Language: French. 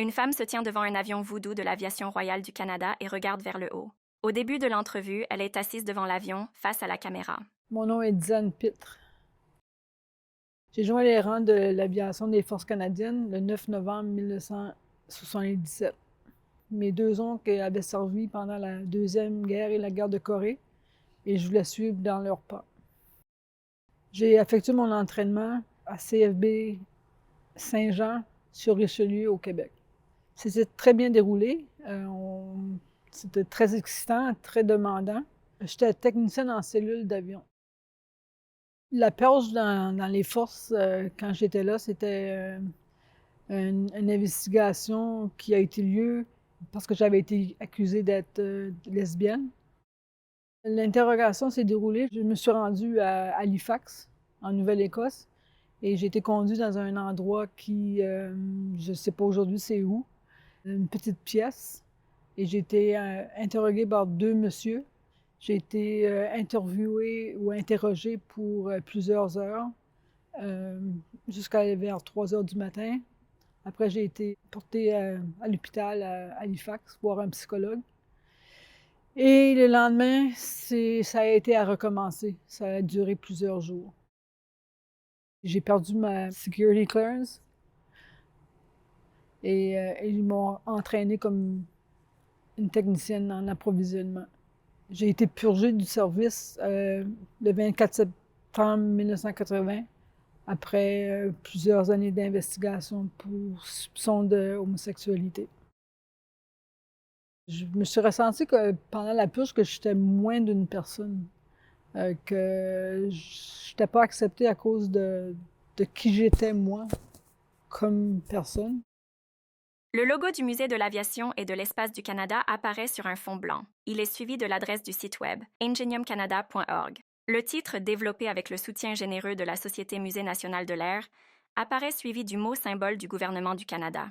Une femme se tient devant un avion Voodoo de l'Aviation royale du Canada et regarde vers le haut. Au début de l'entrevue, elle est assise devant l'avion, face à la caméra. Mon nom est Diane Pitre. J'ai joint les rangs de l'aviation des Forces canadiennes le 9 novembre 1977. Mes deux oncles avaient servi pendant la Deuxième Guerre et la guerre de Corée et je voulais suivre dans leurs pas. J'ai effectué mon entraînement à CFB Saint-Jean sur Richelieu au Québec. C'était très bien déroulé. C'était très excitant, très demandant. J'étais technicienne en cellule d'avion. La purge dans les forces, quand j'étais là, c'était une investigation qui a été lieu parce que j'avais été accusée d'être lesbienne. L'interrogation s'est déroulée. Je me suis rendue à Halifax, en Nouvelle-Écosse, et j'ai été conduite dans un endroit qui, je ne sais pas aujourd'hui c'est où, une petite pièce, et j'ai été interroguée par deux messieurs. J'ai été interviewée ou interrogée pour plusieurs heures, jusqu'à vers 3 heures du matin. Après, j'ai été portée à l'hôpital à Halifax, voir un psychologue. Et le lendemain, ça a été à recommencer. Ça a duré plusieurs jours. J'ai perdu ma security clearance et ils m'ont entraînée comme une technicienne en approvisionnement. J'ai été purgée du service le 24 septembre 1980 après plusieurs années d'investigation pour soupçon d'homosexualité. Je me suis ressentie que pendant la purge que j'étais moins d'une personne, que je n'étais pas acceptée à cause de qui j'étais moi comme personne. Le logo du Musée de l'Aviation et de l'Espace du Canada apparaît sur un fond blanc. Il est suivi de l'adresse du site web ingeniumcanada.org. Le titre, développé avec le soutien généreux de la Société Musée national de l'air, apparaît suivi du mot symbole du gouvernement du Canada.